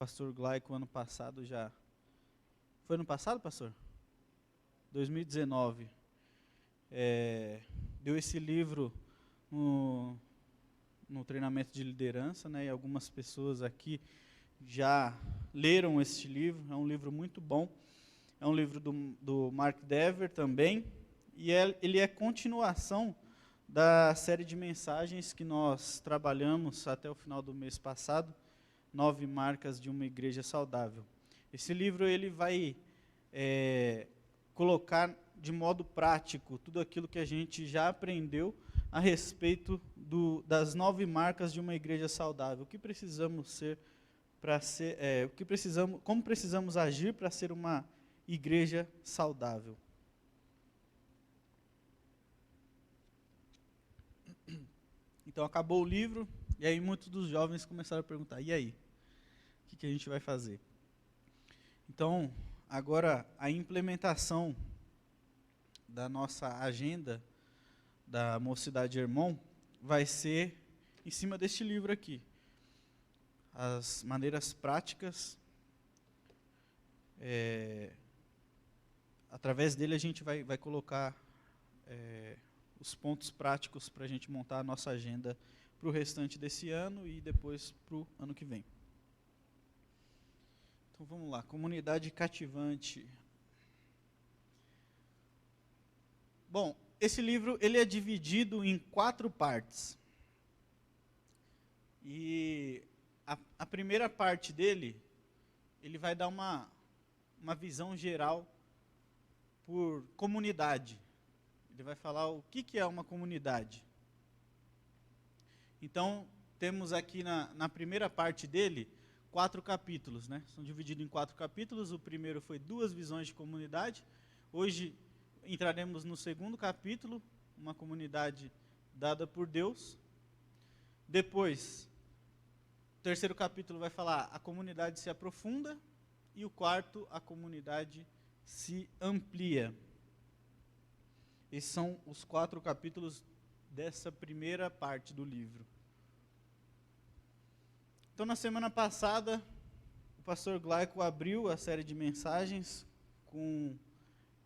pastor Glaico ano passado já... Foi ano passado, pastor? 2019. Deu esse livro no treinamento de liderança, né? E algumas pessoas aqui já leram este livro. É um livro muito bom. É um livro do Mark Dever também. E ele é continuação da série de mensagens que nós trabalhamos até o final do mês passado, 9 marcas de uma igreja saudável. Esse livro ele vai colocar de modo prático tudo aquilo que a gente já aprendeu a respeito das 9 marcas de uma igreja saudável. O que precisamos ser para ser, como precisamos agir para ser uma igreja saudável. Então acabou o livro, e aí muitos dos jovens começaram a perguntar, e aí? O que a gente vai fazer? Então, agora a implementação da nossa agenda da Mocidade Hermon vai ser em cima deste livro aqui. As maneiras práticas, através dele a gente vai colocar os pontos práticos para a gente montar a nossa agenda para o restante desse ano e depois para o ano que vem. Então vamos lá, comunidade cativante. Bom, esse livro ele é dividido em 4 partes. E a primeira parte dele, ele vai dar uma visão geral por comunidade. Ele vai falar o que é uma comunidade. Então, temos aqui na primeira parte dele, 4 capítulos, né? São divididos em 4 capítulos. O primeiro foi 2 visões de comunidade. Hoje entraremos no segundo capítulo, uma comunidade dada por Deus. Depois, o terceiro capítulo vai falar a comunidade se aprofunda. E o quarto, a comunidade se amplia. Esses são os 4 capítulos dessa primeira parte do livro. Então, na semana passada, o pastor Glaico abriu a série de mensagens com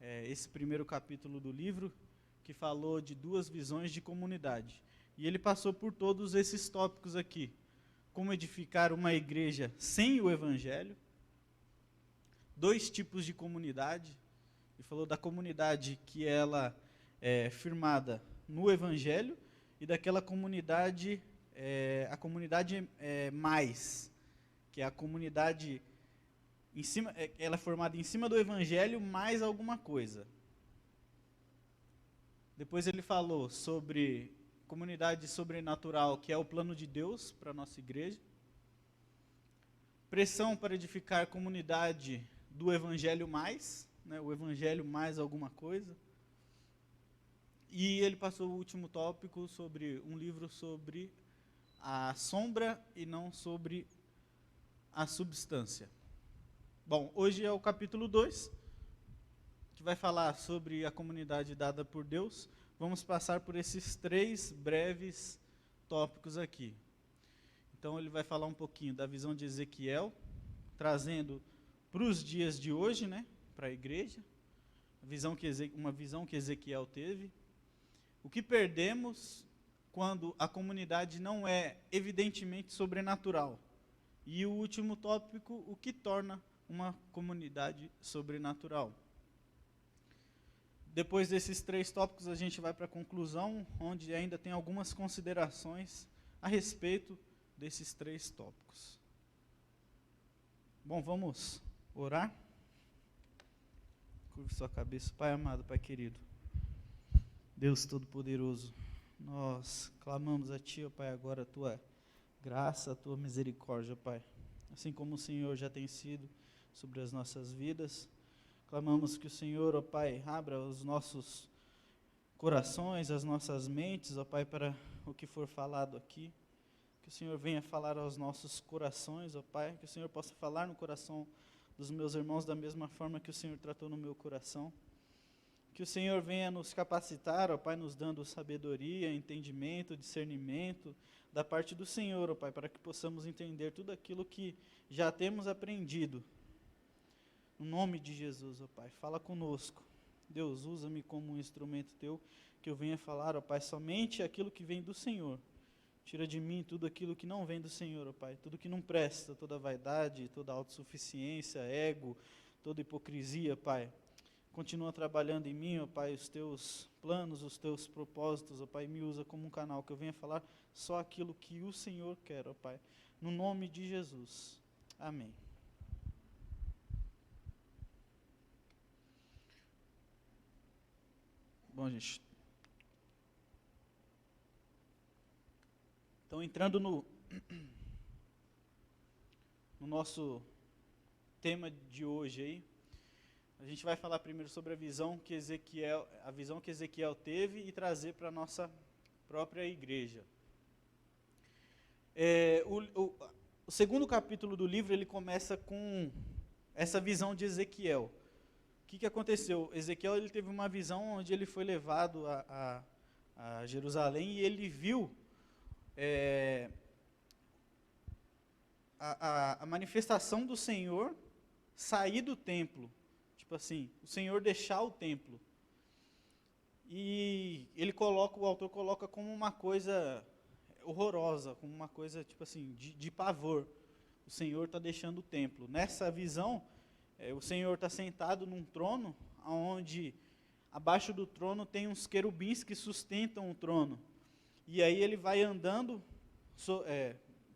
esse primeiro capítulo do livro, que falou de 2 visões de comunidade. E ele passou por todos esses tópicos aqui. Como edificar uma igreja sem o evangelho. 2 tipos de comunidade. Ele falou da comunidade que ela é firmada no evangelho e daquela comunidade, a comunidade mais, que é a comunidade em cima, ela é formada em cima do evangelho mais alguma coisa. Depois ele falou sobre comunidade sobrenatural, que é o plano de Deus para a nossa igreja. Pressão para edificar comunidade do evangelho mais, né, o evangelho mais alguma coisa. E ele passou o último tópico sobre um livro sobre a sombra e não sobre a substância. Bom, hoje é o capítulo 2, que vai falar sobre a comunidade dada por Deus. Vamos passar por esses 3 breves tópicos aqui. Então ele vai falar um pouquinho da visão de Ezequiel, trazendo para os dias de hoje, né, para a igreja, uma visão que Ezequiel teve. O que perdemos quando a comunidade não é evidentemente sobrenatural. E o último tópico, o que torna uma comunidade sobrenatural. Depois desses 3 tópicos, a gente vai para a conclusão, onde ainda tem algumas considerações a respeito desses 3 tópicos. Bom, vamos orar? Curve sua cabeça. Pai amado, Pai querido, Deus Todo-Poderoso, nós clamamos a Ti, ó Pai, agora a Tua graça, a Tua misericórdia, ó Pai. Assim como o Senhor já tem sido sobre as nossas vidas, clamamos que o Senhor, ó Pai, abra os nossos corações, as nossas mentes, ó Pai, para o que for falado aqui. Que o Senhor venha falar aos nossos corações, ó Pai, que o Senhor possa falar no coração dos meus irmãos da mesma forma que o Senhor tratou no meu coração. Que o Senhor venha nos capacitar, ó Pai, nos dando sabedoria, entendimento, discernimento da parte do Senhor, ó Pai, para que possamos entender tudo aquilo que já temos aprendido. No nome de Jesus, ó Pai, fala conosco. Deus, usa-me como um instrumento Teu, que eu venha falar, ó Pai, somente aquilo que vem do Senhor. Tira de mim tudo aquilo que não vem do Senhor, ó Pai, tudo que não presta, toda vaidade, toda autossuficiência, ego, toda hipocrisia, Pai. Continua trabalhando em mim, ó Pai, os Teus planos, os Teus propósitos, ó Pai, me usa como um canal, que eu venha falar só aquilo que o Senhor quer, ó Pai. No nome de Jesus. Amém. Bom, gente. Então, entrando no nosso tema de hoje aí, a gente vai falar primeiro sobre a visão que Ezequiel teve e trazer para a nossa própria igreja. O segundo capítulo do livro, ele começa com essa visão de Ezequiel. O que aconteceu? Ezequiel, ele teve uma visão onde ele foi levado a Jerusalém e ele viu a manifestação do Senhor sair do templo. Tipo assim, o Senhor deixar o templo. E o autor coloca como uma coisa horrorosa, como uma coisa tipo assim, de pavor. O Senhor está deixando o templo. Nessa visão, o Senhor está sentado num trono, onde abaixo do trono tem uns querubins que sustentam o trono. E aí ele vai andando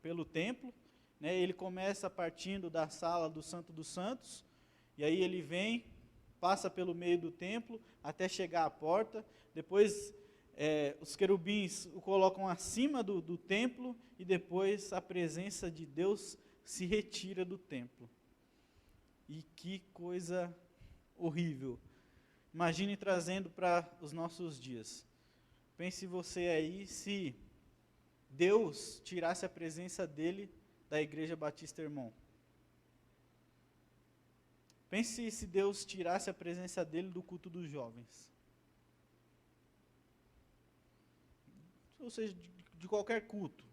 pelo templo, né? Ele começa partindo da sala do Santo dos Santos, e aí ele vem, passa pelo meio do templo, até chegar à porta, depois os querubins o colocam acima do templo, e depois a presença de Deus se retira do templo. E que coisa horrível. Imagine trazendo para os nossos dias. Pense você aí se Deus tirasse a presença dele da Igreja Batista Irmão. Pense se Deus tirasse a presença dele do culto dos jovens. Ou seja, de qualquer culto.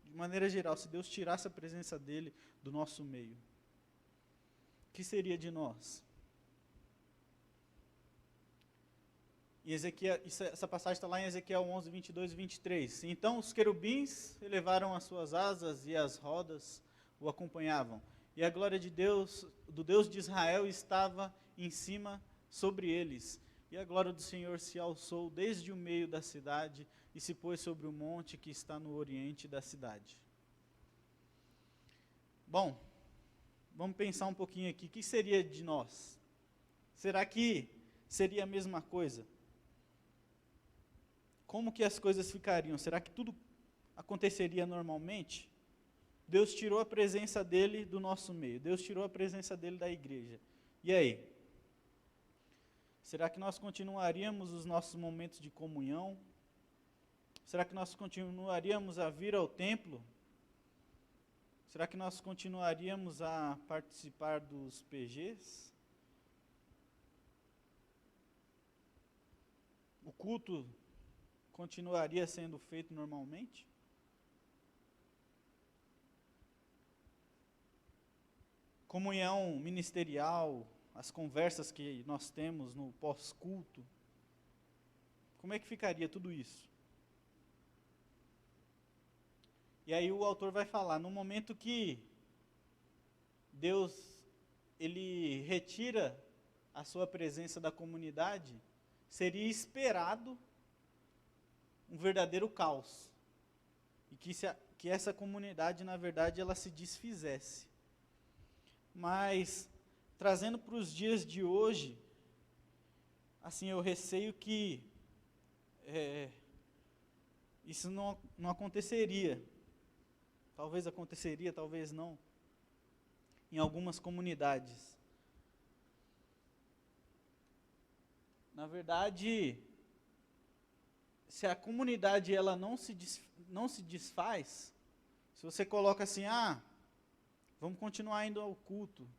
De maneira geral, se Deus tirasse a presença dele do nosso meio. O que seria de nós? E essa passagem está lá em Ezequiel 11, 22 e 23. Então os querubins elevaram as suas asas e as rodas o acompanhavam. E a glória de Deus, do Deus de Israel, estava em cima sobre eles. E a glória do Senhor se alçou desde o meio da cidade e se pôs sobre o monte que está no oriente da cidade. Bom, vamos pensar um pouquinho aqui. O que seria de nós? Será que seria a mesma coisa? Como que as coisas ficariam? Será que tudo aconteceria normalmente? Deus tirou a presença dele do nosso meio. Deus tirou a presença dele da igreja. E aí? Será que nós continuaríamos os nossos momentos de comunhão? Será que nós continuaríamos a vir ao templo? Será que nós continuaríamos a participar dos PGs? O culto continuaria sendo feito normalmente? Comunhão ministerial, as conversas que nós temos no pós-culto, como é que ficaria tudo isso? E aí o autor vai falar, no momento que Deus, ele retira a sua presença da comunidade, seria esperado um verdadeiro caos. E que essa comunidade, na verdade, ela se desfizesse. Mas, trazendo para os dias de hoje, assim, eu receio que isso não aconteceria. Talvez aconteceria, talvez não. Em algumas comunidades. Na verdade, se a comunidade ela não se desfaz, se você coloca assim, vamos continuar indo ao culto.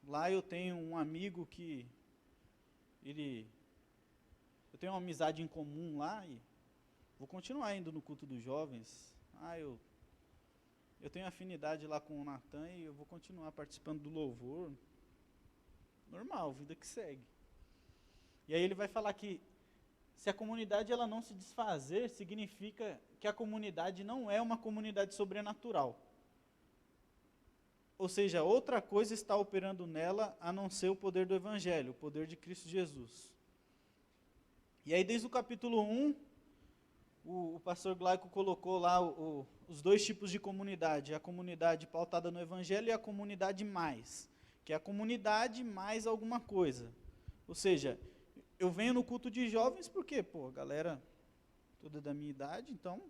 Lá eu tenho um amigo que ele tenho uma amizade em comum lá e vou continuar indo no culto dos jovens. Eu tenho afinidade lá com o Natan e eu vou continuar participando do louvor. Normal, vida que segue. E aí ele vai falar que se a comunidade ela não se desfazer, significa que a comunidade não é uma comunidade sobrenatural. Ou seja, outra coisa está operando nela a não ser o poder do Evangelho, o poder de Cristo Jesus. E aí desde o capítulo 1, o pastor Glaico colocou lá os dois tipos de comunidade, a comunidade pautada no Evangelho e a comunidade mais, que é a comunidade mais alguma coisa. Ou seja, eu venho no culto de jovens porque, a galera toda da minha idade, então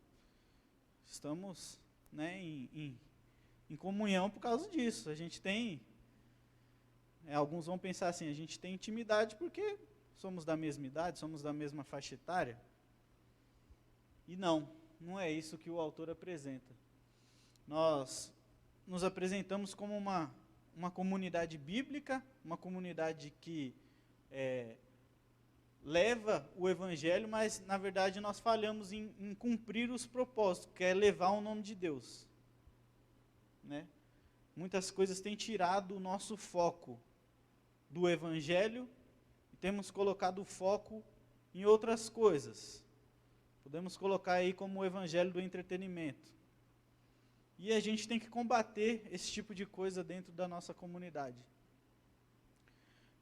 estamos, né, em comunhão por causa disso. A gente tem, alguns vão pensar assim, a gente tem intimidade porque somos da mesma idade, somos da mesma faixa etária. E não é isso que o autor apresenta. Nós nos apresentamos como uma comunidade bíblica, uma comunidade que leva o Evangelho, mas na verdade nós falhamos em cumprir os propósitos, que é levar o nome de Deus. Né? Muitas coisas têm tirado o nosso foco do Evangelho e temos colocado o foco em outras coisas. Podemos colocar aí como o Evangelho do entretenimento. E a gente tem que combater esse tipo de coisa dentro da nossa comunidade.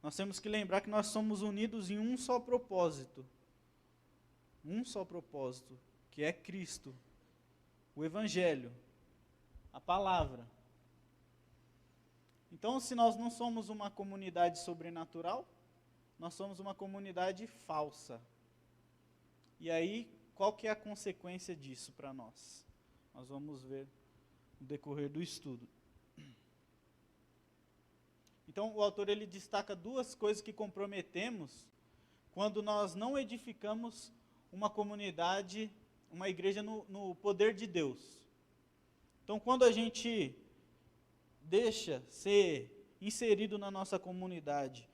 Nós temos que lembrar que nós somos unidos em um só propósito. Um só propósito, que é Cristo, o Evangelho, a palavra. Então, se nós não somos uma comunidade sobrenatural, nós somos uma comunidade falsa. E aí, qual que é a consequência disso para nós? Nós vamos ver no decorrer do estudo. Então, o autor ele destaca duas coisas que comprometemos quando nós não edificamos uma comunidade, uma igreja no poder de Deus. Então, quando a gente deixa ser inserido na nossa comunidade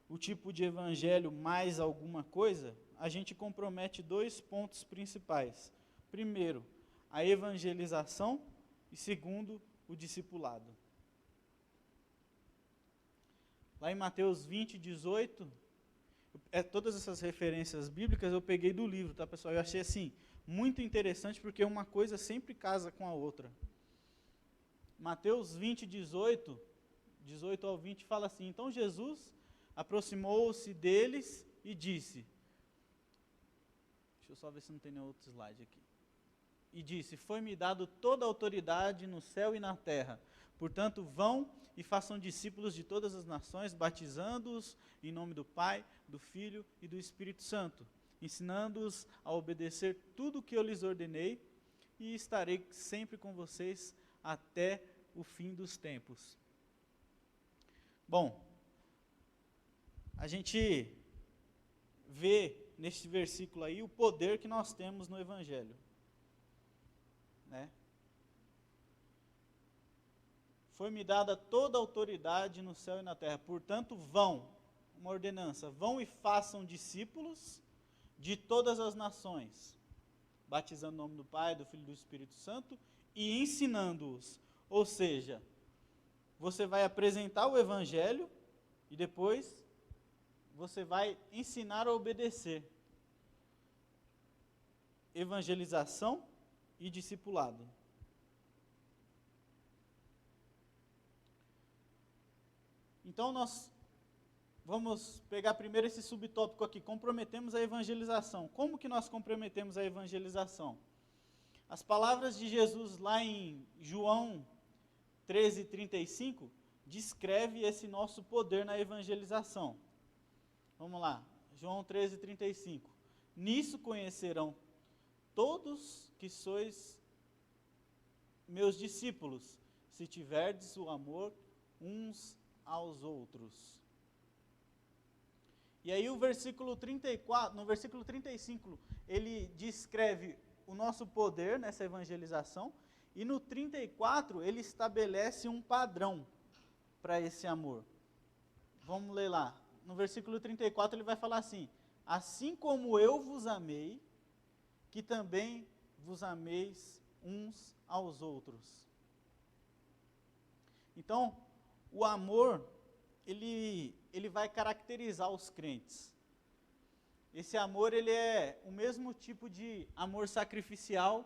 o tipo de evangelho mais alguma coisa, a gente compromete dois pontos principais. Primeiro, a evangelização e segundo, o discipulado. Lá em Mateus 20, 18, todas essas referências bíblicas eu peguei do livro, tá, pessoal? Eu achei assim, muito interessante, porque uma coisa sempre casa com a outra. Mateus 20, 18 ao 20, fala assim: então Jesus aproximou-se deles e disse, deixa eu só ver se não tem nenhum outro slide aqui, e disse, foi-me dado toda a autoridade no céu e na terra, portanto vão e façam discípulos de todas as nações, batizando-os em nome do Pai, do Filho e do Espírito Santo, ensinando-os a obedecer tudo o que eu lhes ordenei, e estarei sempre com vocês até o fim dos tempos. Bom, a gente vê neste versículo aí o poder que nós temos no Evangelho. Né? Foi-me dada toda a autoridade no céu e na terra, portanto vão, uma ordenança, vão e façam discípulos de todas as nações, batizando o nome do Pai, do Filho e do Espírito Santo, e ensinando-os. Ou seja, você vai apresentar o Evangelho e depois você vai ensinar a obedecer. Evangelização e discipulado. Então nós vamos pegar primeiro esse subtópico aqui, comprometemos a evangelização. Como que nós comprometemos a evangelização? As palavras de Jesus lá em João 13:35 descreve esse nosso poder na evangelização. Vamos lá, João 13:35. Nisso conhecerão todos que sois meus discípulos, se tiverdes o amor uns aos outros. E aí no versículo 35, ele descreve o nosso poder nessa evangelização, e no 34 ele estabelece um padrão para esse amor. Vamos ler lá. No versículo 34 ele vai falar assim: assim como eu vos amei, que também vos ameis uns aos outros. Então, o amor, ele vai caracterizar os crentes. Esse amor, ele é o mesmo tipo de amor sacrificial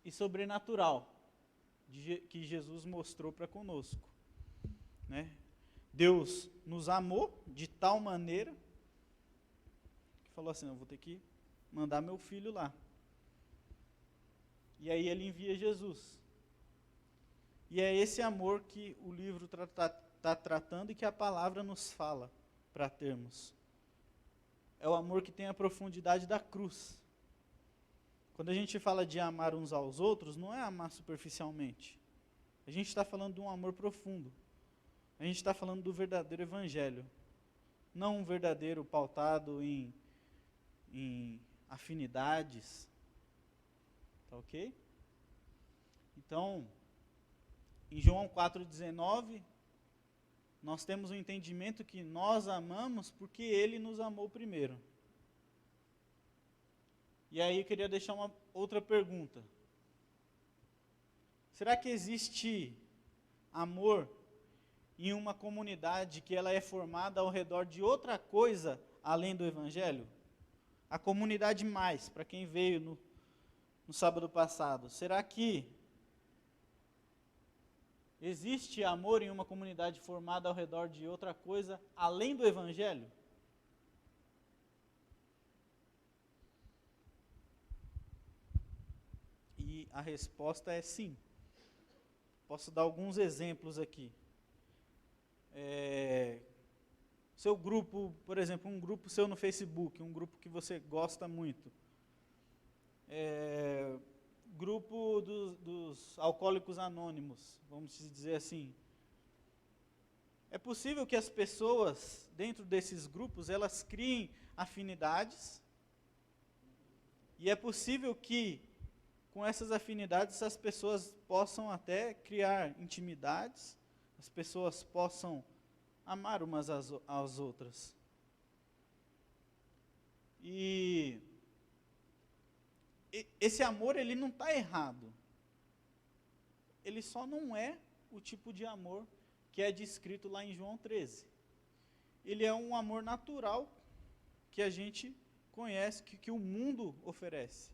e sobrenatural que Jesus mostrou para conosco, né? Deus nos amou de tal maneira que falou assim, eu vou ter que mandar meu filho lá. E aí ele envia Jesus. E é esse amor que o livro está tratando e que a palavra nos fala para termos. É o amor que tem a profundidade da cruz. Quando a gente fala de amar uns aos outros, não é amar superficialmente. A gente está falando de um amor profundo. A gente está falando do verdadeiro evangelho. Não um verdadeiro pautado em afinidades. Tá ok? Então, em João 4,19, nós temos o entendimento que nós amamos porque Ele nos amou primeiro. E aí eu queria deixar uma outra pergunta. Será que existe amor em uma comunidade que ela é formada ao redor de outra coisa além do Evangelho? A comunidade mais, para quem veio no sábado passado. Será que existe amor em uma comunidade formada ao redor de outra coisa além do Evangelho? E a resposta é sim. Posso dar alguns exemplos aqui. Seu grupo, por exemplo, um grupo seu no Facebook, um grupo que você gosta muito. Grupo dos alcoólicos anônimos, vamos dizer assim. É possível que as pessoas, dentro desses grupos, elas criem afinidades, e é possível que, com essas afinidades, as pessoas possam até criar intimidades, as pessoas possam amar umas às outras. E esse amor, ele não está errado. Ele só não é o tipo de amor que é descrito lá em João 13. Ele é um amor natural que a gente conhece, que o mundo oferece.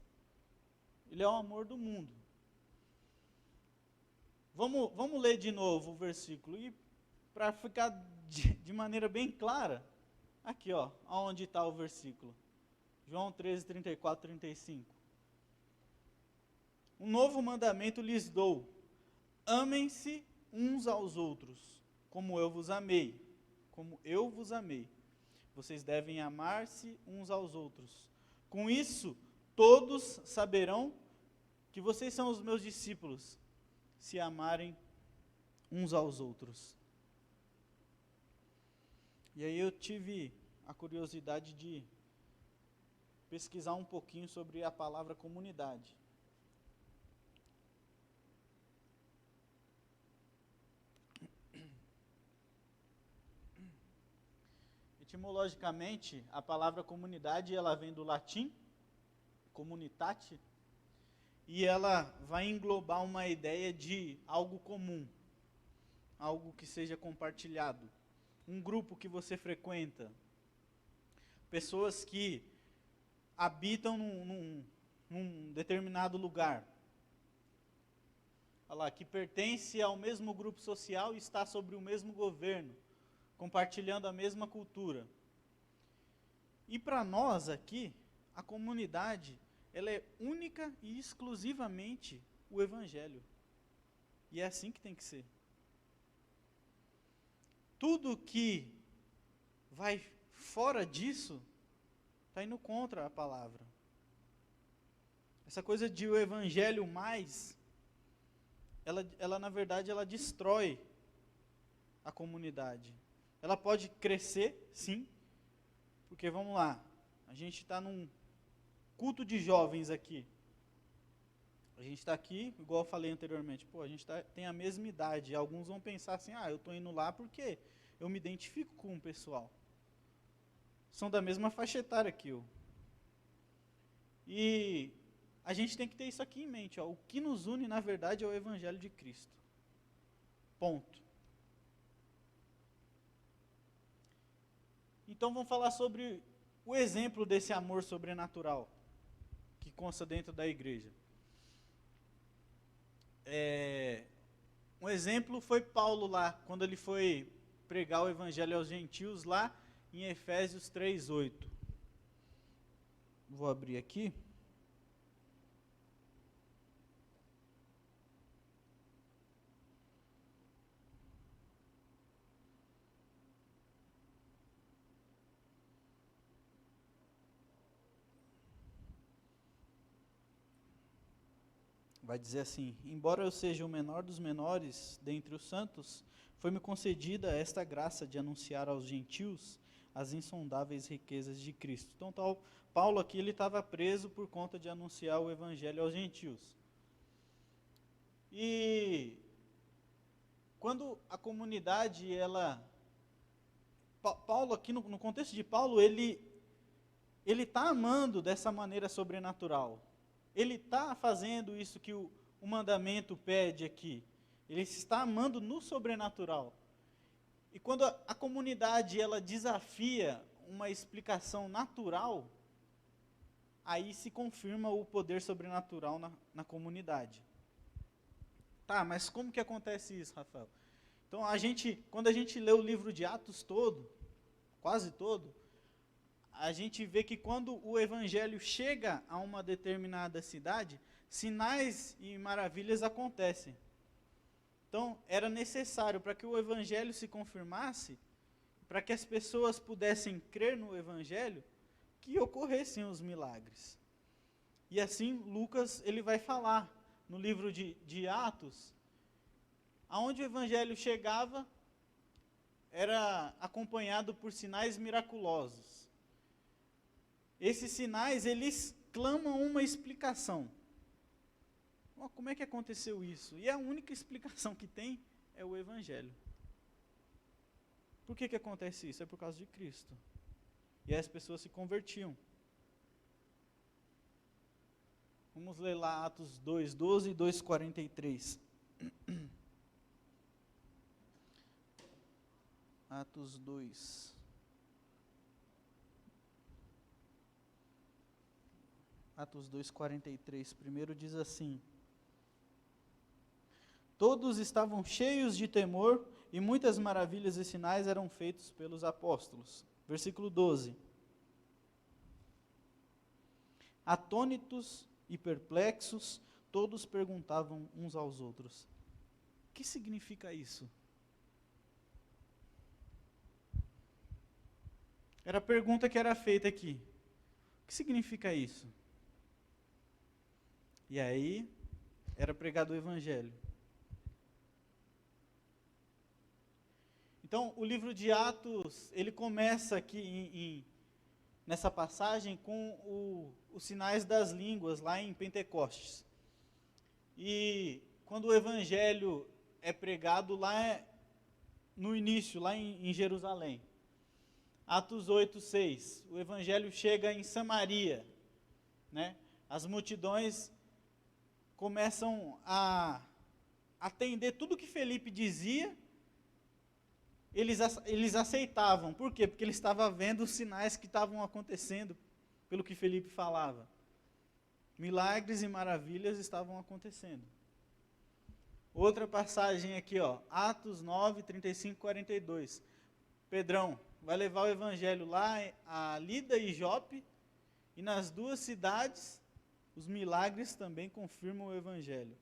Ele é o amor do mundo. Vamos ler de novo o versículo. E para ficar de maneira bem clara, aqui, ó, onde está o versículo. João 13, 34, 35. Um novo mandamento lhes dou: amem-se uns aos outros, como eu vos amei. Como eu vos amei. Vocês devem amar-se uns aos outros. Com isso, todos saberão que vocês são os meus discípulos, se amarem uns aos outros. E aí eu tive a curiosidade de pesquisar um pouquinho sobre a palavra comunidade. Etimologicamente, a palavra comunidade, ela vem do latim, communitate, e ela vai englobar uma ideia de algo comum, algo que seja compartilhado, um grupo que você frequenta, pessoas que habitam num determinado lugar, olha lá, que pertence ao mesmo grupo social e está sobre o mesmo governo, compartilhando a mesma cultura. E para nós aqui, a comunidade, ela é única e exclusivamente o Evangelho. E é assim que tem que ser. Tudo que vai fora disso, está indo contra a palavra. Essa coisa de o Evangelho mais, ela na verdade, ela destrói a comunidade. Ela pode crescer, sim, porque vamos lá, a gente está num culto de jovens aqui. A gente está aqui, igual eu falei anteriormente, a gente tem a mesma idade. Alguns vão pensar assim, eu estou indo lá porque eu me identifico com o pessoal. são da mesma faixa etária que eu. E a gente tem que ter isso aqui em mente. Ó. O que nos une, na verdade, é o Evangelho de Cristo. Ponto. Então vamos falar sobre o exemplo desse amor sobrenatural que consta dentro da igreja. Um exemplo foi Paulo lá, quando ele foi pregar o Evangelho aos gentios lá em Efésios 3:8. Vou abrir aqui. Vai dizer assim: embora eu seja o menor dos menores dentre os santos, foi-me concedida esta graça de anunciar aos gentios as insondáveis riquezas de Cristo. Então, Paulo aqui ele estava preso por conta de anunciar o evangelho aos gentios. E quando a comunidade, Paulo aqui no contexto de Paulo, ele está amando dessa maneira sobrenatural. Ele está fazendo isso que o mandamento pede aqui. Ele está amando no sobrenatural. E quando a comunidade ela desafia uma explicação natural, aí se confirma o poder sobrenatural na comunidade. Tá, mas como que acontece isso, Rafael? Então, quando a gente lê o livro de Atos todo, quase todo, a gente vê que quando o evangelho chega a uma determinada cidade, sinais e maravilhas acontecem. Então, era necessário para que o evangelho se confirmasse, para que as pessoas pudessem crer no evangelho, que ocorressem os milagres. E assim, Lucas ele vai falar no livro de Atos, aonde o evangelho chegava, era acompanhado por sinais miraculosos. Esses sinais, eles clamam uma explicação. Como é que aconteceu isso? E a única explicação que tem é o Evangelho. Por que acontece isso? É por causa de Cristo. E aí as pessoas se convertiam. Vamos ler lá Atos 2:12 e 2:43. Atos 2. Atos 2:43, primeiro diz assim: todos estavam cheios de temor e muitas maravilhas e sinais eram feitos pelos apóstolos. Versículo 12. Atônitos e perplexos, todos perguntavam uns aos outros: o que significa isso? Era a pergunta que era feita aqui. O que significa isso? E aí, era pregado o evangelho. Então, o livro de Atos, ele começa aqui nessa passagem com os sinais das línguas, lá em Pentecostes. E quando o evangelho é pregado lá no início, lá em Jerusalém. Atos 8:6, o evangelho chega em Samaria, né? As multidões começam a atender tudo que Felipe dizia, eles aceitavam. Por quê? Porque ele estava vendo os sinais que estavam acontecendo pelo que Felipe falava. Milagres e maravilhas estavam acontecendo. Outra passagem aqui, ó, Atos 9, 35, 42. Pedrão vai levar o evangelho lá a Lida e Jope, e nas duas cidades os milagres também confirmam o evangelho.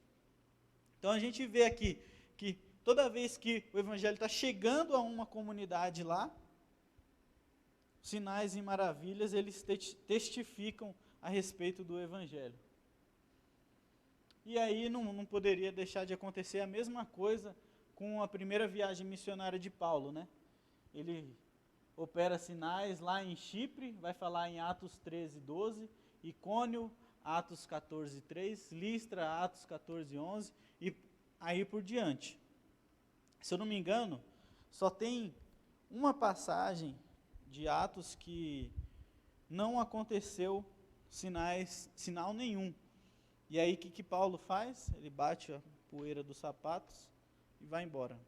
Então a gente vê aqui que toda vez que o evangelho está chegando a uma comunidade lá, sinais e maravilhas, eles testificam a respeito do evangelho. E aí não poderia deixar de acontecer a mesma coisa com a primeira viagem missionária de Paulo, né? Ele opera sinais lá em Chipre, vai falar em Atos 13:12, Icônio, Atos 14:3, Listra, Atos 14:11, e aí por diante. Se eu não me engano, só tem uma passagem de Atos que não aconteceu sinal nenhum. E aí o que Paulo faz? Ele bate a poeira dos sapatos e vai embora.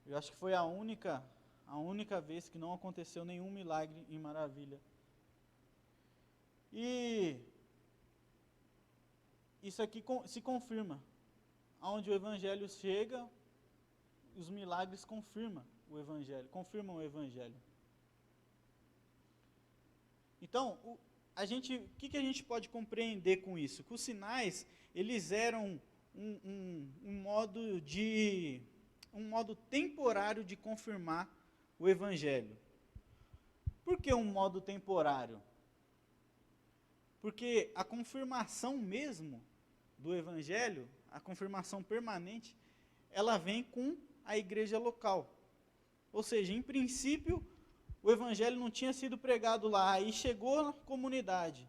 Eu acho que foi a única vez que não aconteceu nenhum milagre e maravilha. E isso aqui se confirma. Onde o evangelho chega, os milagres confirmam o evangelho. Então, o que a gente pode compreender com isso? Que os sinais, eles eram um modo temporário de confirmar o evangelho. Por que um modo temporário? Porque a confirmação mesmo do evangelho, a confirmação permanente, ela vem com a igreja local. Ou seja, em princípio, o evangelho não tinha sido pregado lá, aí chegou na comunidade.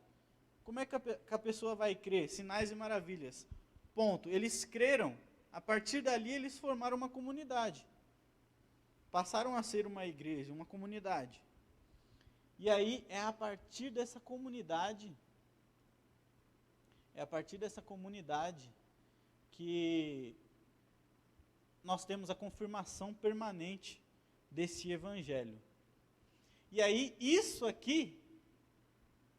Como é que a pessoa vai crer? Sinais e maravilhas. Ponto. Eles creram, a partir dali eles formaram uma comunidade. Passaram a ser uma igreja, uma comunidade. E aí é a partir dessa comunidade que nós temos a confirmação permanente desse evangelho. E aí, isso aqui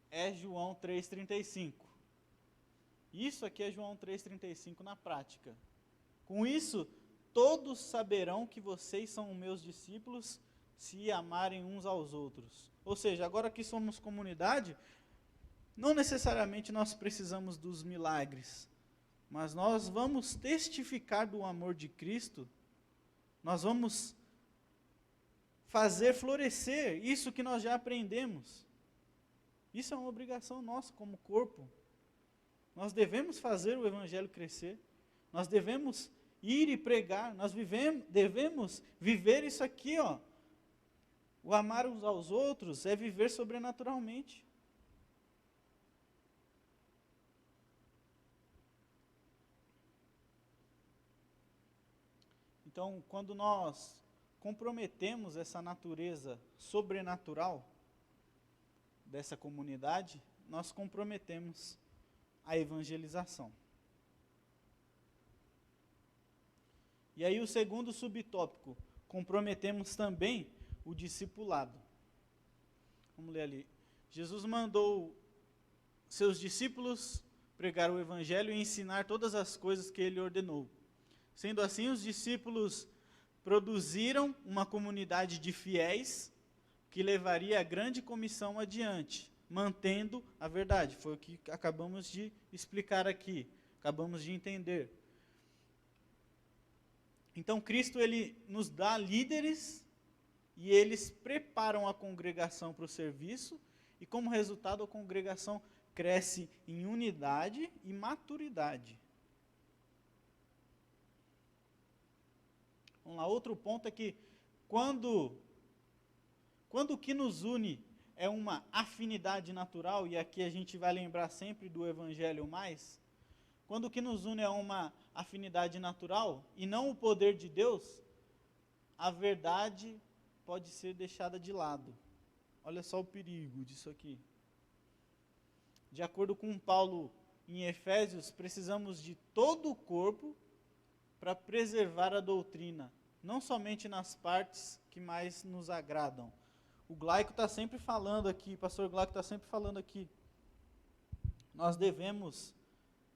é João 3,35. Isso aqui é João 3,35 na prática. Com isso, todos saberão que vocês são meus discípulos se amarem uns aos outros. Ou seja, agora que somos comunidade, não necessariamente nós precisamos dos milagres, mas nós vamos testificar do amor de Cristo, nós vamos fazer florescer isso que nós já aprendemos. Isso é uma obrigação nossa como corpo. Nós devemos fazer o evangelho crescer, nós devemos ir e pregar, nós devemos viver isso aqui, ó. O amar uns aos outros é viver sobrenaturalmente. Então, quando nós comprometemos essa natureza sobrenatural dessa comunidade, nós comprometemos a evangelização. E aí o segundo subtópico, comprometemos também o discipulado. Vamos ler ali. Jesus mandou seus discípulos pregar o evangelho e ensinar todas as coisas que ele ordenou. Sendo assim, os discípulos produziram uma comunidade de fiéis que levaria a grande comissão adiante, mantendo a verdade. Foi o que acabamos de explicar aqui, acabamos de entender. Então, Cristo ele nos dá líderes e eles preparam a congregação para o serviço e, como resultado, a congregação cresce em unidade e maturidade. Vamos lá, outro ponto é que quando o que nos une é uma afinidade natural, e aqui a gente vai lembrar sempre do Evangelho mais, quando o que nos une é uma afinidade natural e não o poder de Deus, a verdade pode ser deixada de lado. Olha só o perigo disso aqui. De acordo com Paulo em Efésios, precisamos de todo o corpo para preservar a doutrina, não somente nas partes que mais nos agradam. O Glaico está sempre falando aqui, pastor Glaico está sempre falando aqui, nós devemos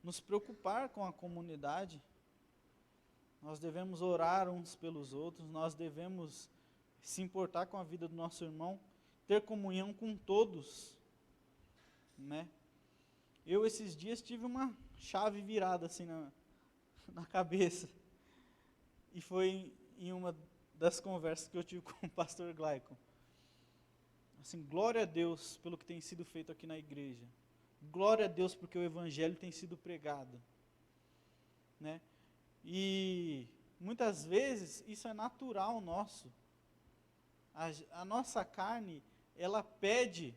nos preocupar com a comunidade, nós devemos orar uns pelos outros, nós devemos se importar com a vida do nosso irmão, ter comunhão com todos, né? Eu esses dias tive uma chave virada assim na cabeça, e foi em uma das conversas que eu tive com o pastor Glaico. Assim, glória a Deus pelo que tem sido feito aqui na igreja. Glória a Deus porque o evangelho tem sido pregado. Né? E muitas vezes isso é natural nosso. A nossa carne, ela pede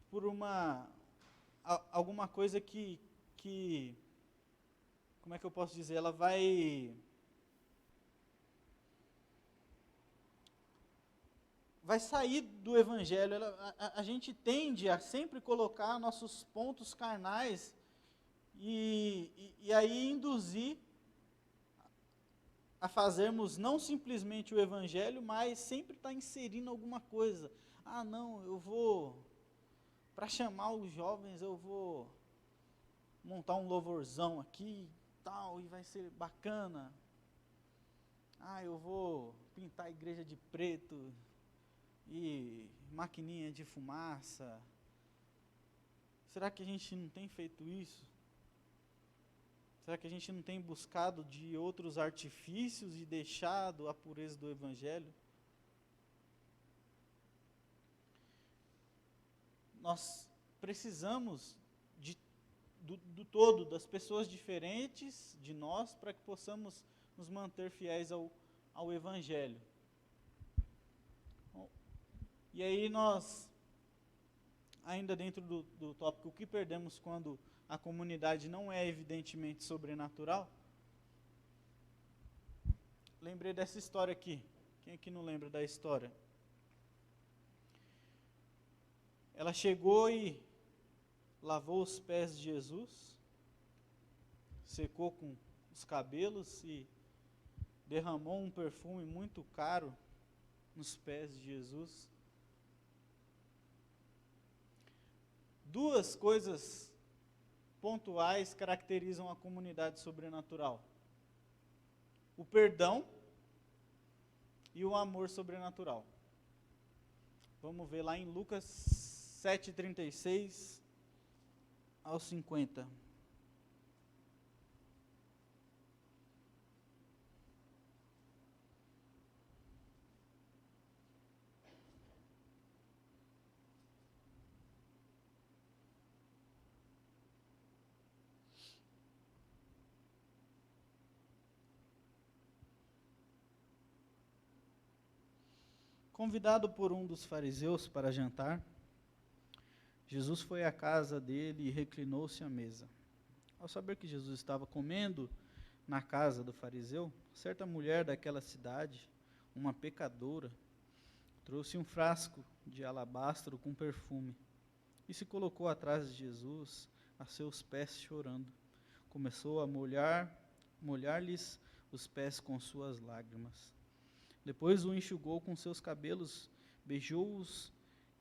por alguma coisa que, como é que eu posso dizer, ela vai vai sair do evangelho. A gente tende a sempre colocar nossos pontos carnais e aí induzir a fazermos não simplesmente o evangelho, mas sempre estar inserindo alguma coisa. Ah, não, eu vou, para chamar os jovens, eu vou montar um louvorzão aqui, tal, e vai ser bacana. Ah, eu vou pintar a igreja de preto e maquininha de fumaça. Será que a gente não tem feito isso? Será que a gente não tem buscado de outros artifícios e deixado a pureza do evangelho? Nós precisamos do todo, das pessoas diferentes de nós, para que possamos nos manter fiéis ao evangelho. Bom, e aí nós, ainda dentro do tópico, o que perdemos quando a comunidade não é evidentemente sobrenatural? Lembrei dessa história aqui. Quem aqui não lembra da história? Ela chegou e lavou os pés de Jesus, secou com os cabelos e derramou um perfume muito caro nos pés de Jesus. Duas coisas pontuais caracterizam a comunidade sobrenatural: o perdão e o amor sobrenatural. Vamos ver lá em Lucas 7:36 ao 50. Convidado por um dos fariseus para jantar, Jesus foi à casa dele e reclinou-se à mesa. Ao saber que Jesus estava comendo na casa do fariseu, certa mulher daquela cidade, uma pecadora, trouxe um frasco de alabastro com perfume e se colocou atrás de Jesus, a seus pés chorando. Começou a molhar-lhes os pés com suas lágrimas. Depois o enxugou com seus cabelos, beijou-os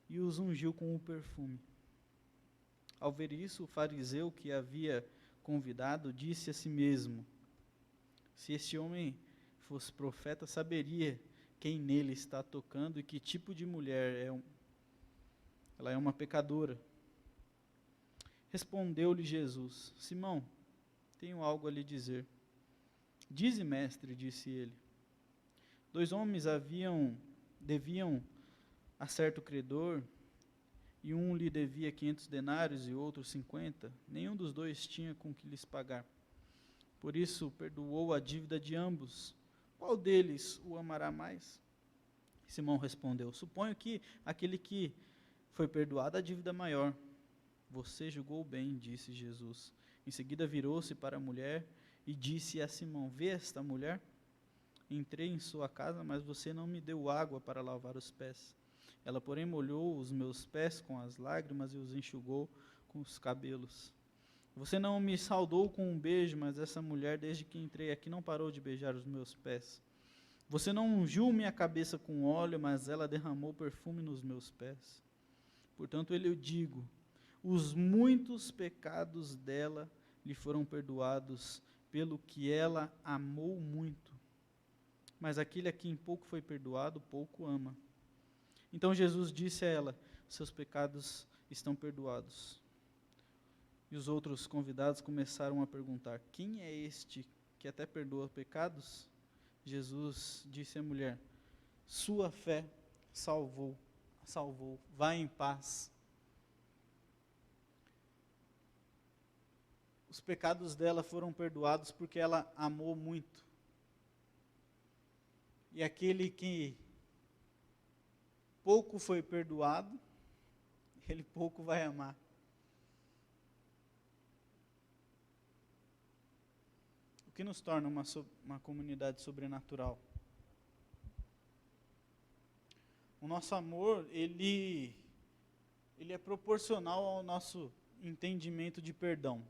e os ungiu com o perfume. Ao ver isso, o fariseu que havia convidado disse a si mesmo: se este homem fosse profeta, saberia quem nele está tocando e que tipo de mulher ela é uma pecadora. Respondeu-lhe Jesus: Simão, tenho algo a lhe dizer. Dize, mestre, disse ele. 2 homens deviam a certo credor, e um lhe devia 500 denários e outro 50. Nenhum dos dois tinha com que lhes pagar. Por isso perdoou a dívida de ambos. Qual deles o amará mais? Simão respondeu: suponho que aquele que foi perdoado a dívida maior. Você julgou bem, disse Jesus. Em seguida virou-se para a mulher e disse a Simão: vê esta mulher? Entrei em sua casa, mas você não me deu água para lavar os pés. Ela, porém, molhou os meus pés com as lágrimas e os enxugou com os cabelos. Você não me saudou com um beijo, mas essa mulher, desde que entrei aqui, não parou de beijar os meus pés. Você não ungiu minha cabeça com óleo, mas ela derramou perfume nos meus pés. Portanto, eu digo, os muitos pecados dela lhe foram perdoados, pelo que ela amou muito. Mas aquele a quem pouco foi perdoado, pouco ama. Então Jesus disse a ela: seus pecados estão perdoados. E os outros convidados começaram a perguntar: quem é este que até perdoa pecados? Jesus disse à mulher: sua fé salvou. Vá em paz. Os pecados dela foram perdoados porque ela amou muito. E aquele que pouco foi perdoado, ele pouco vai amar. O que nos torna uma comunidade sobrenatural? O nosso amor, ele é proporcional ao nosso entendimento de perdão.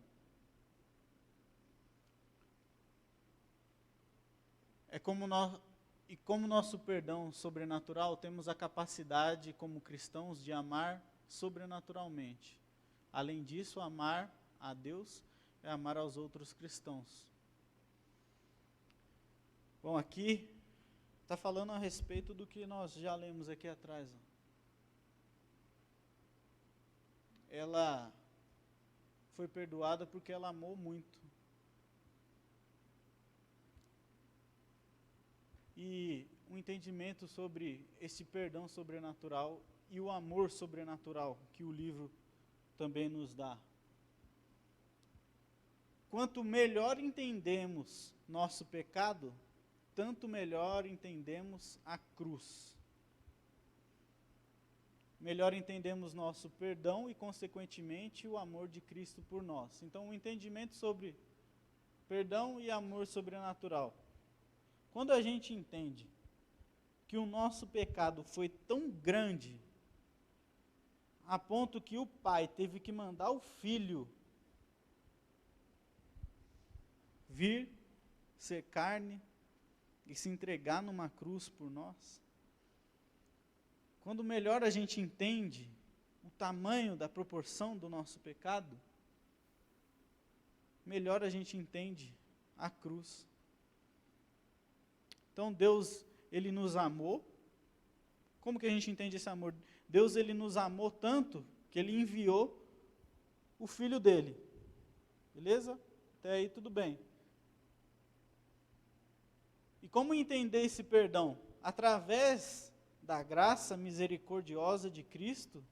E como nosso perdão sobrenatural, temos a capacidade, como cristãos, de amar sobrenaturalmente. Além disso, amar a Deus é amar aos outros cristãos. Bom, aqui está falando a respeito do que nós já lemos aqui atrás. Ela foi perdoada porque ela amou muito. E um entendimento sobre esse perdão sobrenatural e o amor sobrenatural que o livro também nos dá. Quanto melhor entendemos nosso pecado, tanto melhor entendemos a cruz. Melhor entendemos nosso perdão e, consequentemente, o amor de Cristo por nós. Então, o entendimento sobre perdão e amor sobrenatural. Quando a gente entende que o nosso pecado foi tão grande, a ponto que o Pai teve que mandar o Filho vir, ser carne e se entregar numa cruz por nós. Quando melhor a gente entende o tamanho da proporção do nosso pecado, melhor a gente entende a cruz. Então Deus, Ele nos amou. Como que a gente entende esse amor? Deus, Ele nos amou tanto que Ele enviou o Filho dEle. Beleza? Até aí tudo bem. E como entender esse perdão? Através da graça misericordiosa de Cristo,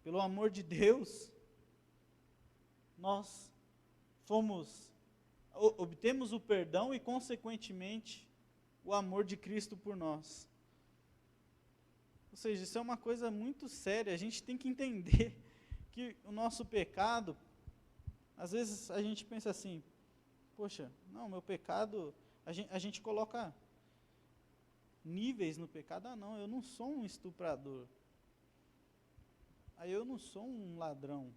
pelo amor de Deus, nós obtemos o perdão e, consequentemente, o amor de Cristo por nós. Ou seja, isso é uma coisa muito séria. A gente tem que entender que o nosso pecado, às vezes a gente pensa assim, poxa, não, meu pecado, a gente coloca níveis no pecado. Ah, não, eu não sou um estuprador. Eu não sou um ladrão.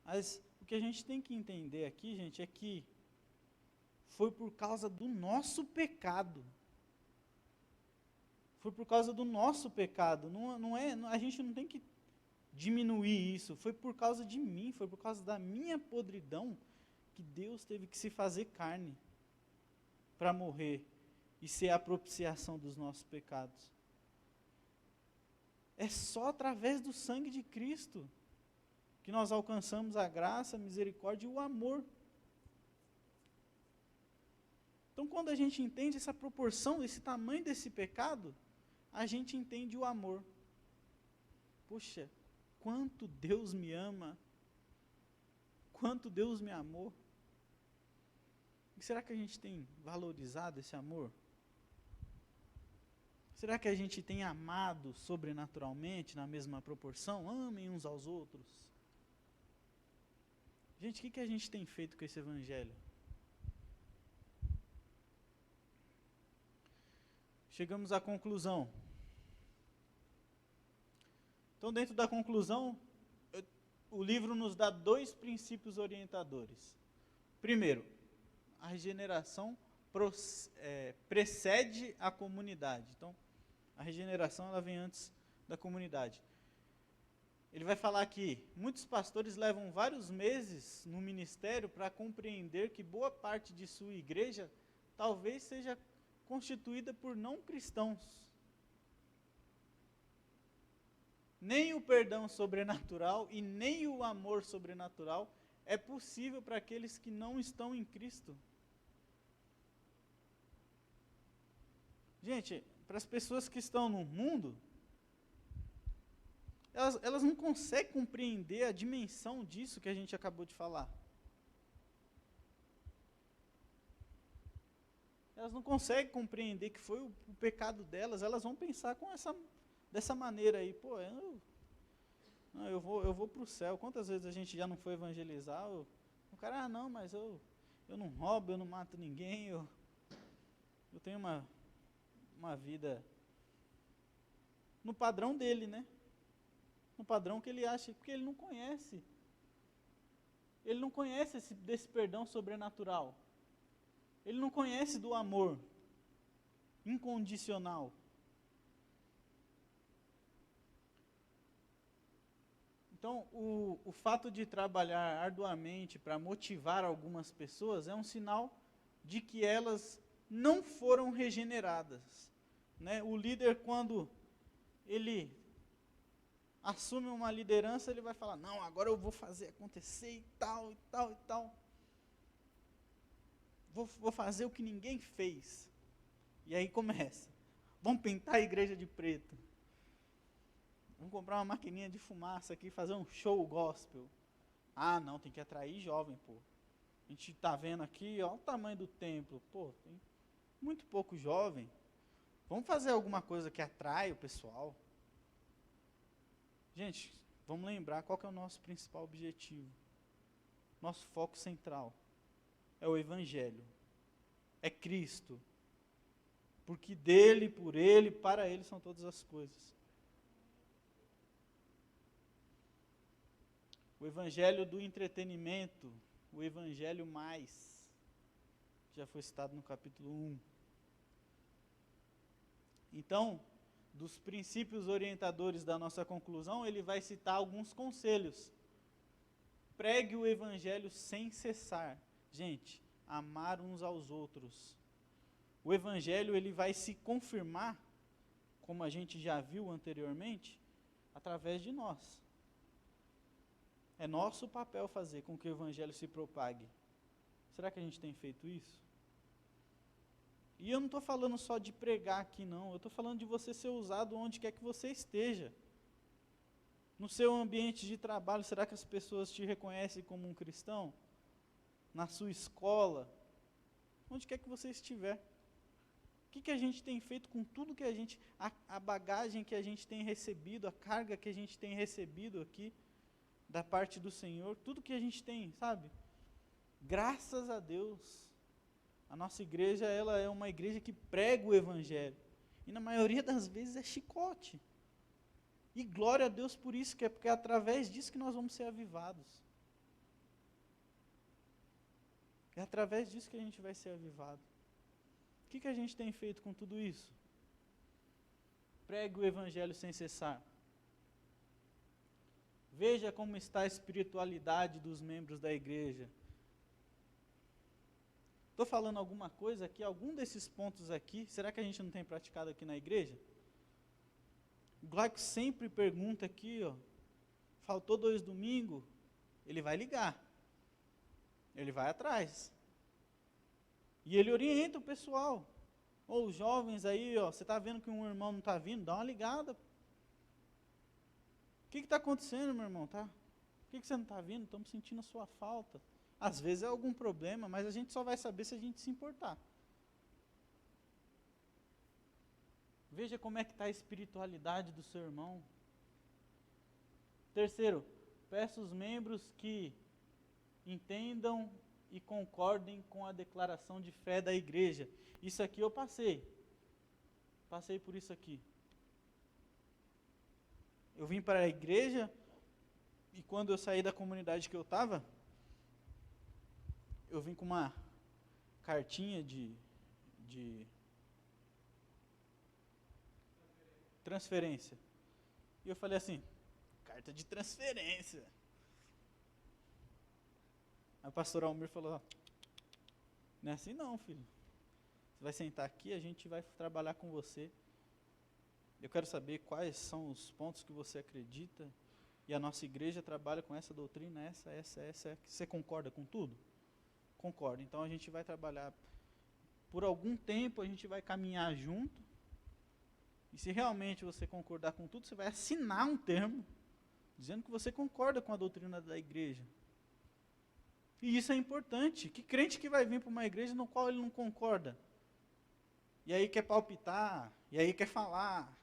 Mas o que a gente tem que entender aqui, gente, é que foi por causa do nosso pecado. Foi por causa do nosso pecado. A gente não tem que diminuir isso. Foi por causa de mim, foi por causa da minha podridão que Deus teve que se fazer carne para morrer e ser a propiciação dos nossos pecados. É só através do sangue de Cristo que nós alcançamos a graça, a misericórdia e o amor. Então, quando a gente entende essa proporção, esse tamanho desse pecado, a gente entende o amor. Poxa, quanto Deus me ama, quanto Deus me amou. E será que a gente tem valorizado esse amor? Será que a gente tem amado sobrenaturalmente, na mesma proporção? Amem uns aos outros. Gente, o que a gente tem feito com esse evangelho? Chegamos à conclusão. Então, dentro da conclusão, o livro nos dá 2 princípios orientadores. Primeiro, a regeneração precede a comunidade. Então, a regeneração ela vem antes da comunidade. Ele vai falar que muitos pastores levam vários meses no ministério para compreender que boa parte de sua igreja talvez seja constituída por não cristãos. Nem o perdão sobrenatural e nem o amor sobrenatural é possível para aqueles que não estão em Cristo. Gente, para as pessoas que estão no mundo, elas não conseguem compreender a dimensão disso que a gente acabou de falar. Elas não conseguem compreender que foi o pecado delas, elas vão pensar dessa maneira aí, pô, eu vou para o céu. Quantas vezes a gente já não foi evangelizar? O cara, não, mas eu não roubo, eu não mato ninguém, eu tenho uma uma vida no padrão dele, né? No padrão que ele acha, porque ele não conhece. Ele não conhece desse perdão sobrenatural. Ele não conhece do amor incondicional. Então, o fato de trabalhar arduamente para motivar algumas pessoas é um sinal de que elas não foram regeneradas. Né? O líder, quando ele assume uma liderança, ele vai falar, não, agora eu vou fazer acontecer e tal, e tal, e tal. Vou fazer o que ninguém fez. E aí começa. Vamos pintar a igreja de preto. Vamos comprar uma maquininha de fumaça aqui e fazer um show gospel. Ah, não, tem que atrair jovem, pô. A gente está vendo aqui, ó, o tamanho do templo. Pô, tem muito pouco jovem. Vamos fazer alguma coisa que atrai o pessoal. Gente, vamos lembrar qual que é o nosso principal objetivo. Nosso foco central é o Evangelho. É Cristo. Porque dele, por ele, para ele são todas as coisas. O evangelho do entretenimento, o evangelho mais, já foi citado no capítulo 1. Então, dos princípios orientadores da nossa conclusão, ele vai citar alguns conselhos. Pregue o evangelho sem cessar. Gente, amar uns aos outros. O evangelho ele vai se confirmar, como a gente já viu anteriormente, através de nós. É nosso papel fazer com que o evangelho se propague. Será que a gente tem feito isso? E eu não estou falando só de pregar aqui, não. Eu estou falando de você ser usado onde quer que você esteja. No seu ambiente de trabalho, será que as pessoas te reconhecem como um cristão? Na sua escola? Onde quer que você estiver. O que a gente tem feito com tudo que a gente... A bagagem que a gente tem recebido, a carga que a gente tem recebido aqui, da parte do Senhor, tudo que a gente tem, sabe? Graças a Deus, a nossa igreja, ela é uma igreja que prega o Evangelho. E na maioria das vezes é chicote. E glória a Deus por isso, que é porque é através disso que nós vamos ser avivados. É através disso que a gente vai ser avivado. O que a gente tem feito com tudo isso? Pregue o Evangelho sem cessar. Veja como está a espiritualidade dos membros da igreja. Estou falando alguma coisa aqui, algum desses pontos aqui, será que a gente não tem praticado aqui na igreja? O Glauco sempre pergunta aqui, ó, faltou 2 domingos, ele vai ligar. Ele vai atrás. E ele orienta o pessoal. Ou os jovens aí, ó, você está vendo que um irmão não está vindo? Dá uma ligada. O que está acontecendo, meu irmão? Tá? Por que você não está vindo? Estamos sentindo a sua falta. Às vezes é algum problema, mas a gente só vai saber se a gente se importar. Veja como é que está a espiritualidade do seu irmão. Terceiro, peça os membros que entendam e concordem com a declaração de fé da igreja. Isso aqui eu passei. Passei por isso aqui. Eu vim para a igreja e quando eu saí da comunidade que eu estava, eu vim com uma cartinha de transferência. E eu falei assim, carta de transferência. Aí o pastor Almir falou, não é assim não, filho. Você vai sentar aqui, a gente vai trabalhar com você. Eu quero saber quais são os pontos que você acredita. E a nossa igreja trabalha com essa doutrina, essa. Você concorda com tudo? Concordo. Então a gente vai trabalhar. Por algum tempo a gente vai caminhar junto. E se realmente você concordar com tudo, você vai assinar um termo dizendo que você concorda com a doutrina da igreja. E isso é importante. Que crente que vai vir para uma igreja no qual ele não concorda? E aí quer palpitar, e aí quer falar,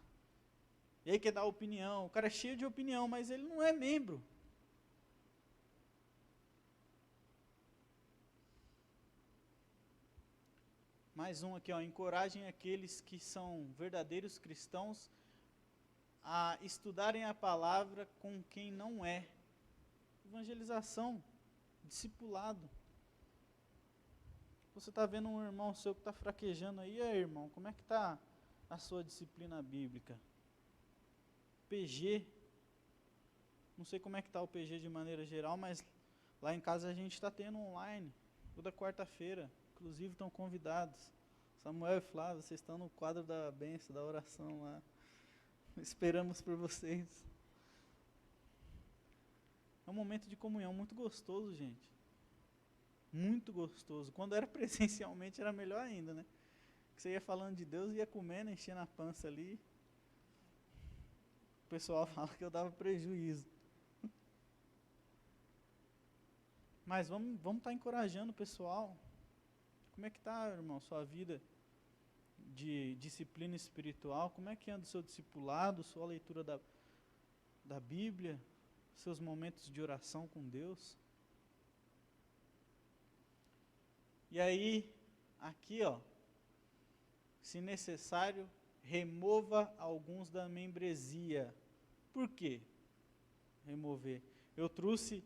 e aí quer dar opinião. O cara é cheio de opinião, mas ele não é membro. Mais um aqui, ó. Encorajem aqueles que são verdadeiros cristãos a estudarem a palavra com quem não é. Evangelização, discipulado. Você está vendo um irmão seu que está fraquejando aí, irmão, como é que está a sua disciplina bíblica? PG, não sei como é que está o PG de maneira geral, mas lá em casa a gente está tendo online, toda quarta-feira, inclusive estão convidados. Samuel e Flávio, vocês estão no quadro da bênção, da oração lá. Esperamos por vocês. É um momento de comunhão muito gostoso, gente. Muito gostoso. Quando era presencialmente era melhor ainda, né? Você ia falando de Deus e ia comendo, enchendo a pança ali. O pessoal fala que eu dava prejuízo. Mas vamos estar encorajando o pessoal. Como é que está, irmão, sua vida de disciplina espiritual? Como é que anda o seu discipulado, sua leitura da Bíblia, seus momentos de oração com Deus? E aí, aqui, ó, se necessário, remova alguns da membresia. Por quê? Remover. Eu trouxe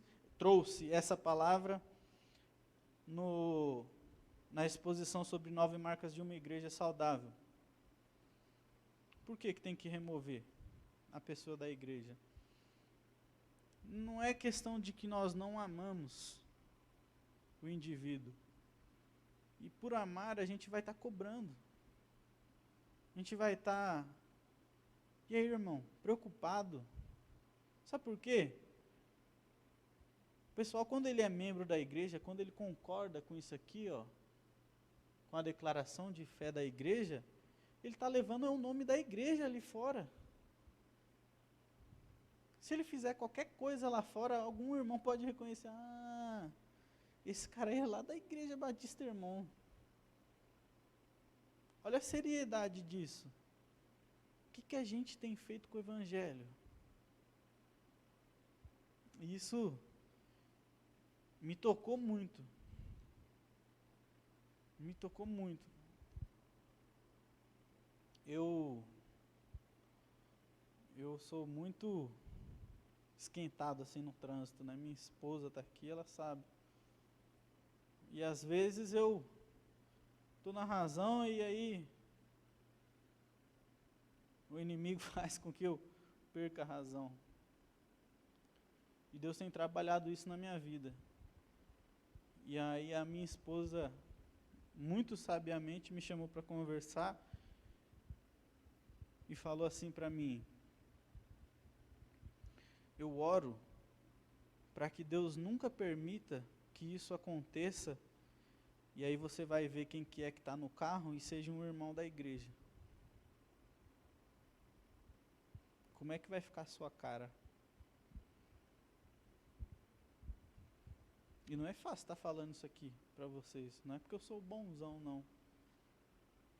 essa palavra na exposição sobre 9 marcas de uma igreja saudável. Por que tem que remover a pessoa da igreja? Não é questão de que nós não amamos o indivíduo. E por amar, a gente vai estar cobrando. A gente vai estar... E aí, irmão? Preocupado. Sabe por quê? O pessoal, quando ele é membro da igreja, quando ele concorda com isso aqui, ó, com a declaração de fé da igreja, ele está levando o nome da igreja ali fora. Se ele fizer qualquer coisa lá fora, algum irmão pode reconhecer, esse cara aí é lá da Igreja Batista Irmão. Olha a seriedade disso. O que a gente tem feito com o Evangelho? Isso me tocou muito. Me tocou muito. Eu sou muito esquentado assim no trânsito, né? Minha esposa está aqui, ela sabe. E às vezes eu estou na razão e aí o inimigo faz com que eu perca a razão. E Deus tem trabalhado isso na minha vida. E aí a minha esposa, muito sabiamente, me chamou para conversar e falou assim para mim: eu oro para que Deus nunca permita que isso aconteça, e aí você vai ver quem que é que está no carro e seja um irmão da igreja. Como é que vai ficar a sua cara? E não é fácil estar falando isso aqui para vocês. Não é porque eu sou bonzão, não.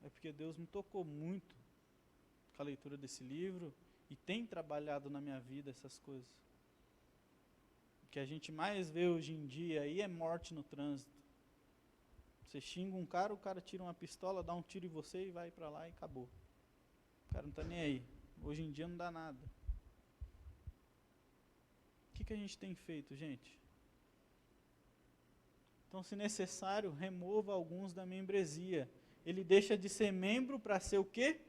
É porque Deus me tocou muito com a leitura desse livro e tem trabalhado na minha vida essas coisas. O que a gente mais vê hoje em dia aí é morte no trânsito. Você xinga um cara, o cara tira uma pistola, dá um tiro em você e vai para lá e acabou. O cara não está nem aí. Hoje em dia não dá nada. O que a gente tem feito, gente? Então, se necessário, remova alguns da membresia. Ele deixa de ser membro para ser o quê?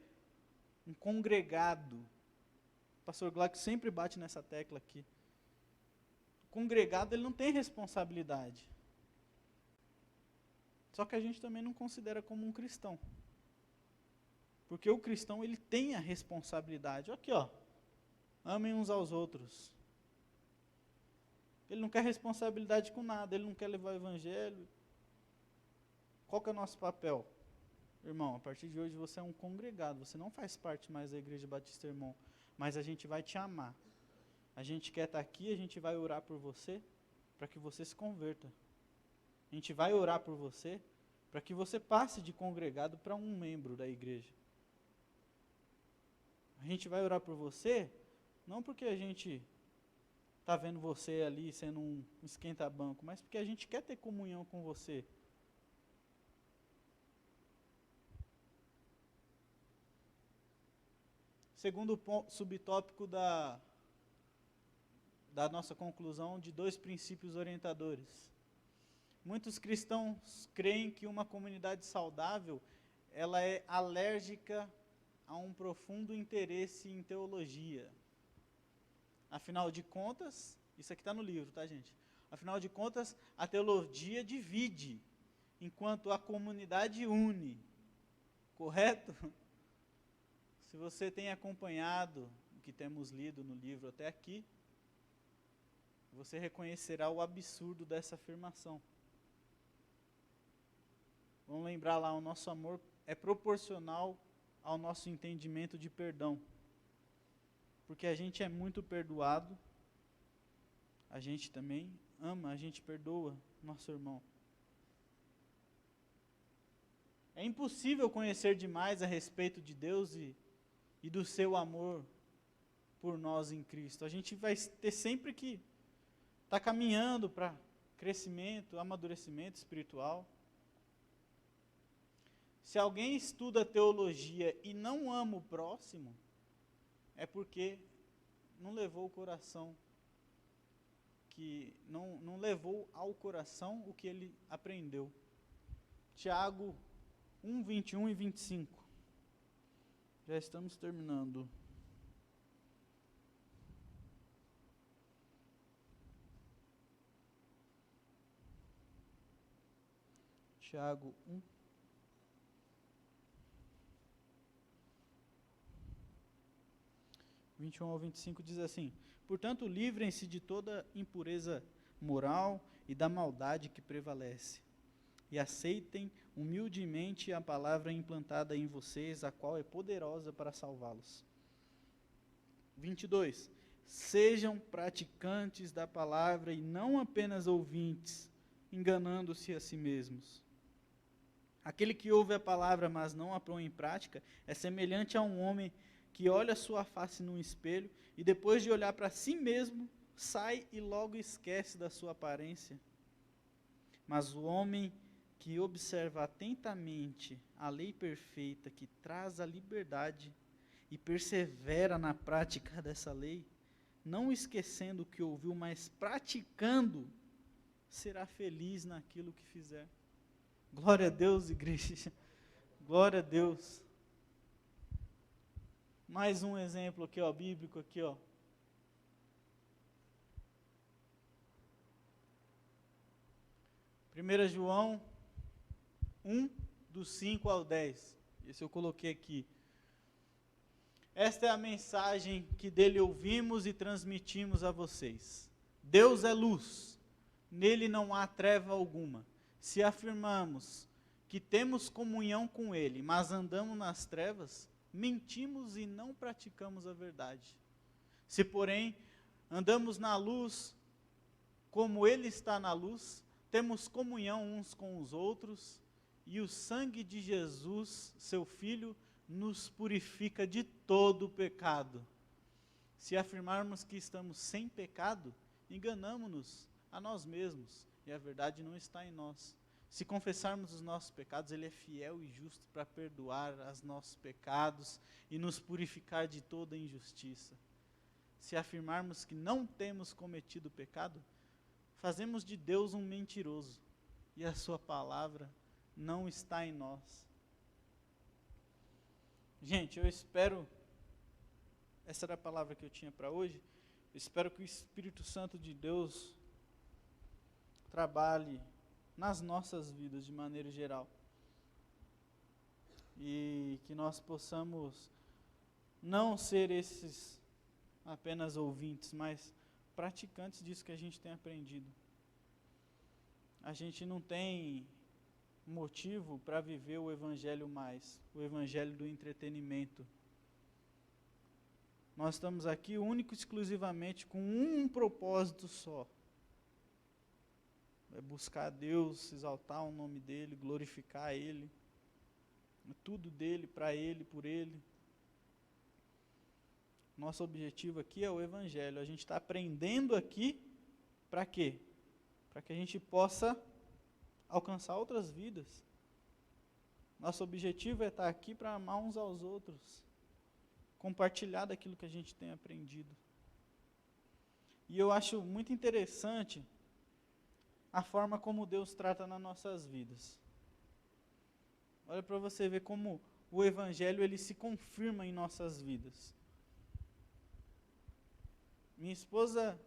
Um congregado. O pastor Glauco sempre bate nessa tecla aqui. O congregado, ele não tem responsabilidade. Só que a gente também não considera como um cristão. Porque o cristão, ele tem a responsabilidade. Aqui, ó. Amem uns aos outros. Ele não quer responsabilidade com nada, ele não quer levar o evangelho. Qual que é o nosso papel? Irmão, a partir de hoje você é um congregado, você não faz parte mais da Igreja Batista Irmão, mas a gente vai te amar. A gente quer estar aqui, a gente vai orar por você, para que você se converta. A gente vai orar por você, para que você passe de congregado para um membro da igreja. A gente vai orar por você, não porque a gente está vendo você ali sendo um esquenta-banco, mas porque a gente quer ter comunhão com você. segundo subtópico da nossa conclusão de 2 princípios orientadores. Muitos cristãos creem que uma comunidade saudável, ela é alérgica a um profundo interesse em teologia. Afinal de contas, isso aqui está no livro, tá, gente? Afinal de contas, a teologia divide, enquanto a comunidade une. Correto? Se você tem acompanhado o que temos lido no livro até aqui, você reconhecerá o absurdo dessa afirmação. Vamos lembrar lá, o nosso amor é proporcional ao nosso entendimento de perdão. Porque a gente é muito perdoado, a gente também ama, a gente perdoa nosso irmão. É impossível conhecer demais a respeito de Deus e do seu amor por nós em Cristo. A gente vai ter sempre que estar caminhando para crescimento, amadurecimento espiritual. Se alguém estuda teologia e não ama o próximo, é porque não levou o coração, não levou ao coração o que ele aprendeu. Tiago 1, 21 e 25. Já estamos terminando. Tiago 1. (21 ao 25) diz assim: portanto, livrem-se de toda impureza moral e da maldade que prevalece, e aceitem humildemente a palavra implantada em vocês, a qual é poderosa para salvá-los. 22. Sejam praticantes da palavra e não apenas ouvintes, enganando-se a si mesmos. Aquele que ouve a palavra, mas não a põe em prática, é semelhante a um homem que olha sua face num espelho e depois de olhar para si mesmo, sai e logo esquece da sua aparência. Mas o homem que observa atentamente a lei perfeita que traz a liberdade e persevera na prática dessa lei, não esquecendo o que ouviu, mas praticando, será feliz naquilo que fizer. Glória a Deus, igreja. Glória a Deus. Mais um exemplo aqui, ó, bíblico aqui, ó. Primeira João 1, do 5 ao 10. Esse eu coloquei aqui. Esta é a mensagem que dele ouvimos e transmitimos a vocês. Deus é luz, nele não há treva alguma. Se afirmamos que temos comunhão com ele, mas andamos nas trevas, mentimos e não praticamos a verdade. Se, porém, andamos na luz, como ele está na luz, temos comunhão uns com os outros, e o sangue de Jesus, seu Filho, nos purifica de todo o pecado. Se afirmarmos que estamos sem pecado, enganamo-nos a nós mesmos, e a verdade não está em nós. Se confessarmos os nossos pecados, ele é fiel e justo para perdoar os nossos pecados e nos purificar de toda injustiça. Se afirmarmos que não temos cometido pecado, fazemos de Deus um mentiroso, e a sua palavra não está em nós. Gente, eu espero, essa era a palavra que eu tinha para hoje, eu espero que o Espírito Santo de Deus trabalhe nas nossas vidas de maneira geral. E que nós possamos não ser esses apenas ouvintes, mas praticantes disso que a gente tem aprendido. A gente não tem motivo para viver o evangelho mais, o evangelho do entretenimento. Nós estamos aqui único e exclusivamente com um propósito só. É buscar a Deus, exaltar o nome dEle, glorificar Ele. É tudo dEle, para Ele, por Ele. Nosso objetivo aqui é o Evangelho. A gente está aprendendo aqui para quê? Para que a gente possa alcançar outras vidas. Nosso objetivo é estar aqui para amar uns aos outros. compartilhar daquilo que a gente tem aprendido. E eu acho muito interessante a forma como Deus trata nas nossas vidas. Olha para você ver como o Evangelho ele se confirma em nossas vidas. Minha esposa,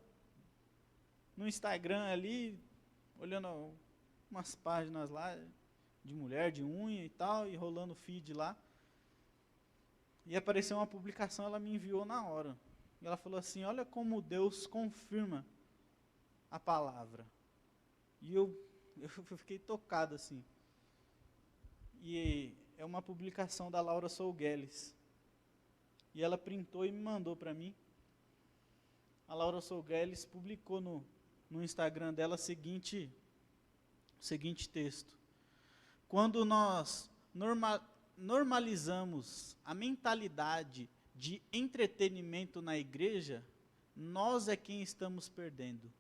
no Instagram ali, olhando umas páginas lá, de mulher, de unha e tal, e rolando o feed lá. E apareceu uma publicação, ela me enviou na hora. E ela falou assim, olha como Deus confirma a palavra. E eu fiquei tocado assim. E é uma publicação da Laura Sougueles. E ela printou e me mandou para mim. A Laura Sougueles publicou no Instagram dela o seguinte texto. Quando nós normalizamos a mentalidade de entretenimento na igreja, nós é quem estamos perdendo.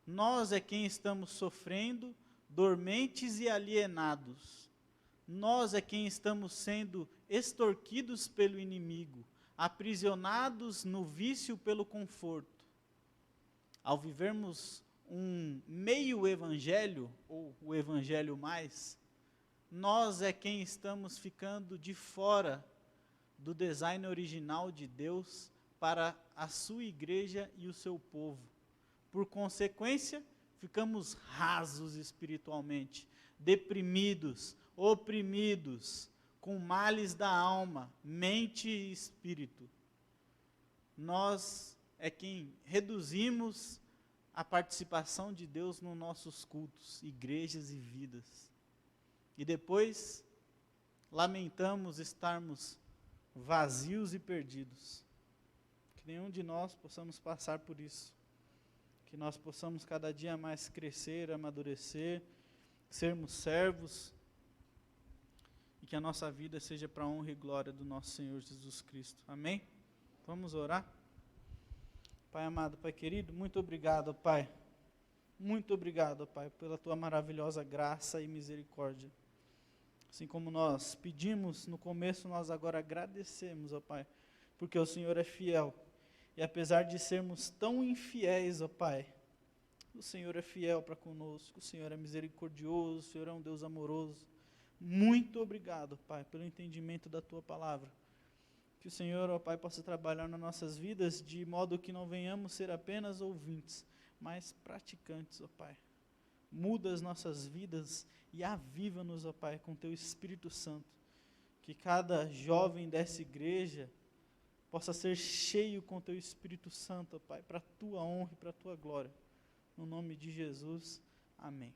Nós é quem estamos sofrendo, dormentes e alienados. Nós é quem estamos sendo extorquidos pelo inimigo, aprisionados no vício pelo conforto. Ao vivermos um meio evangelho, ou o evangelho mais, nós é quem estamos ficando de fora do design original de Deus para a sua igreja e o seu povo. Por consequência, ficamos rasos espiritualmente, deprimidos, oprimidos, com males da alma, mente e espírito. Nós é quem reduzimos a participação de Deus nos nossos cultos, igrejas e vidas. E depois, lamentamos estarmos vazios e perdidos. Que nenhum de nós possamos passar por isso. Que nós possamos cada dia mais crescer, amadurecer, sermos servos, e que a nossa vida seja para a honra e glória do nosso Senhor Jesus Cristo. Amém? Vamos orar? Pai amado, Pai querido, muito obrigado, Pai. Muito obrigado, Pai, pela Tua maravilhosa graça e misericórdia. Assim como nós pedimos no começo, nós agora agradecemos, ó Pai, porque o Senhor é fiel. E apesar de sermos tão infiéis, ó Pai, o Senhor é fiel para conosco, o Senhor é misericordioso, o Senhor é um Deus amoroso. Muito obrigado, Pai, pelo entendimento da Tua palavra. Que o Senhor, ó Pai, possa trabalhar nas nossas vidas de modo que não venhamos ser apenas ouvintes, mas praticantes, ó Pai. Muda as nossas vidas e aviva-nos, ó Pai, com Teu Espírito Santo. Que cada jovem dessa igreja possa ser cheio com Teu Espírito Santo, ó Pai, para a Tua honra e para a Tua glória. No nome de Jesus, amém.